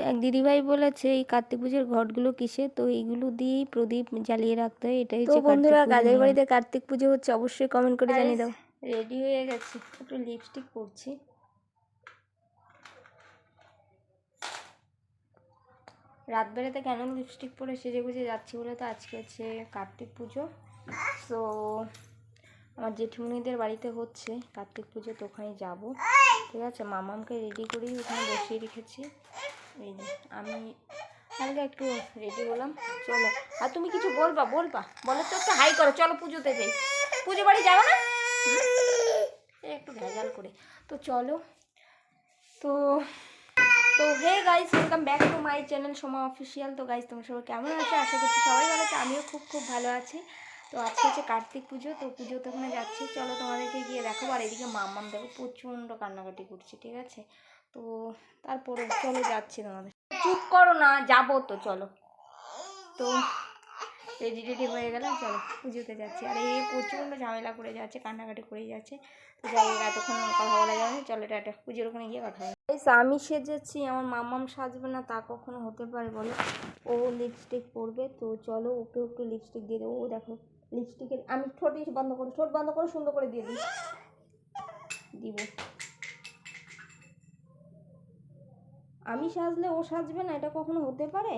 এক দিদিভাই বলেছে এই কার্তিক পুজোর ঘটগুলো কিসে, তো এইগুলো দিয়েই প্রদীপ জ্বালিয়ে রাখতে হয়। এটাই হচ্ছে বন্ধুরা, কাদের বাড়িতে কার্তিক পুজো হচ্ছে অবশ্যই কমেন্ট করে জানিয়ে দাও। রেডি হয়ে গেছি, একটু লিপস্টিক পরছি। রাত বেড়াতে কেন লিপস্টিক পরে সেজে গুজে যাচ্ছি বলে তো আজকে হচ্ছে কার্তিক পুজো। তো আমার জেঠিমণিদের বাড়িতে হচ্ছে কার্তিক পুজো, তো ওখানে যাবো। ঠিক আছে, মামামকে রেডি করেই ওখানে বসিয়ে রেখেছি। এই যে আমি আমাকে একটু রেডি হলাম, চলো। আর তুমি কিছু বলবা বলো তো, একটু হাই করো। চলো পুজোতে যাই, পুজো বাড়ি যাবো না একটু ভেজাল করে, তো চলো। তো hey guys, welcome back to my channel Soma official. তো গাইস, তোমরা সবাই কেমন আছো? আশা করছি সবাই ভালো আছে, আমিও খুব ভালো আছি। তো আজকে হচ্ছে কার্তিক পুজো, তো পুজোতে ওখানে যাচ্ছি, চলো তোমাদেরকে গিয়ে দেখো। আর এদিকে মাম্মাম দেখো প্রচণ্ড কান্নাকাটি করছে, ঠিক আছে। তো তারপরে চলো যাচ্ছি, তোমাদের চুপ করো না, যাবো তো, চলো। তো রেডি হয়ে গেলাম, চলো পুজোতে যাচ্ছি। আর এই প্রচণ্ড ঝামেলা করে যাচ্ছে, কান্নাকাটি করে যাচ্ছে। তো যাই হোক, এতক্ষণ কথা বলা যাবে না, চলো টাটা, পুজোর ওখানে গিয়ে কথা হবে। আমি সেজেছি, আমার মাম্মাম সাজবে না তা কখনো হতে পারে বলো? ও লিপস্টিক পরবে, তো চলো ওকে একটু লিপস্টিক দিয়ে দেবো। ও দেখো লিপস্টিকের, আমি ঠোঁট বন্ধ করে সুন্দর করে দিয়ে দিব। আমি সাজলে ও সাজবে না, এটা কখনো হতে পারে?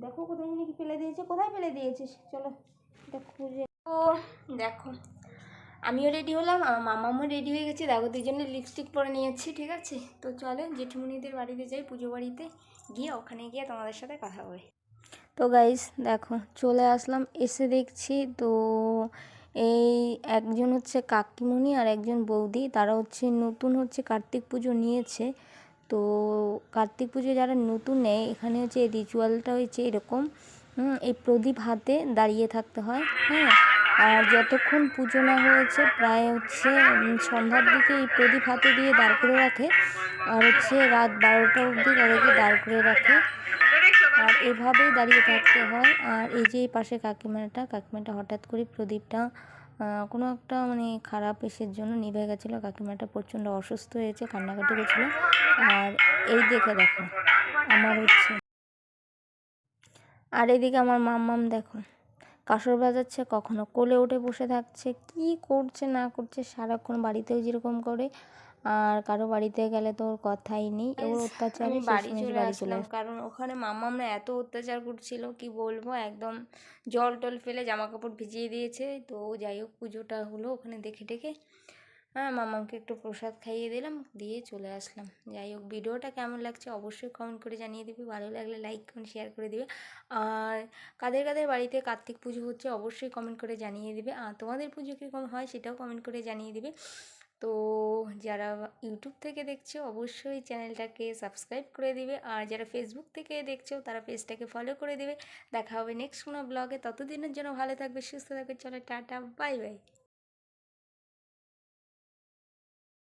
দেখো কোথায় নাকি ফেলে দিয়েছে, কোথায় ফেলে দিয়েছিস? চলো এটা খুঁজে। তো দেখো আমিও রেডি হলাম, আমার মামামও রেডি হয়ে গেছে, দেখো দুজনে লিপস্টিক পরে নিয়েছি, ঠিক আছে। তো চলো জেঠুমনিদের বাড়িতে যাই, পুজো বাড়িতে গিয়ে ওখানে গিয়ে তোমাদের সাথে কথা হবে। তো গাইস দেখো চলে আসলাম, এসে দেখছি তো এই একজন হচ্ছে কাকিমণি আর একজন বৌদি, তারা হচ্ছে নতুন হচ্ছে কার্তিক পুজো নিয়েছে। তো কার্তিক পুজো যারা নতুন নেয়, এখানে হচ্ছে এই রিচুয়ালটা হয়েছে এরকম, এই প্রদীপ হাতে দাঁড়িয়ে থাকতে হয়, হ্যাঁ। আর যতক্ষণ পুজো না হয়েছে, প্রায় হচ্ছে সন্ধ্যার দিকে এই প্রদীপ হাতে দিয়ে দাঁড় করে রাখে, আর হচ্ছে রাত 12টা অবধি তাদেরকে দাঁড় করে রাখে, আর এভাবেই দাঁড়িয়ে থাকতে হয়। আর এই যে এই পাশে কাকিমাটা হঠাৎ করে প্রদীপটা কোনো একটা মানে খারাপ এসের জন্য নিভে গেছিলো। কাকিমাটা প্রচণ্ড অসুস্থ হয়েছে, কান্নাকাটি করছিলো। আর এই দেখো আমার হচ্ছে, আর এদিকে আমার মাম্মাম দেখো কাসর বাজাচ্ছে, কখনো কোলে উঠে বসে থাকছে, কি করছে না করছে সারাক্ষণ, বাড়িতেও যেরকম করে, আর কারো বাড়িতে গেলে তো ওর কথাই নেই, ওর অত্যাচারে বাড়ি চলে আসলাম। কারণ ওখানে মাম্মামরা এত অত্যাচার করছিল কি বলবো, একদম জল টল ফেলে জামা কাপড় ভিজিয়ে দিয়েছে। তো যাই হোক পুজোটা হলো ওখানে দেখে হ্যাঁ, মামাকে একটু প্রসাদ খাইয়ে দিলাম, দিয়ে চলে আসলাম। যাই হোক, ভিডিওটা কেমন লাগছে অবশ্যই কমেন্ট করে জানিয়ে দিবে, ভালো লাগলে লাইক কমেন্ট শেয়ার করে দিবে। আর কাদের বাড়িতে কার্তিক পুজো হচ্ছে অবশ্যই কমেন্ট করে জানিয়ে দিবে, আর তোমাদের পুজো কীরকম হয় সেটাও কমেন্ট করে জানিয়ে দিবে। তো যারা ইউটিউব থেকে দেখছো অবশ্যই চ্যানেলটাকে সাবস্ক্রাইব করে দিবে, আর যারা ফেসবুক থেকে দেখছো তারা পেজটাকে ফলো করে দিবে। দেখা হবে নেক্সট কোনো ব্লগে, ততদিনের জন্য ভালো থাকবে, সুস্থ থাকবে, চলো টাটা, বাই বাই।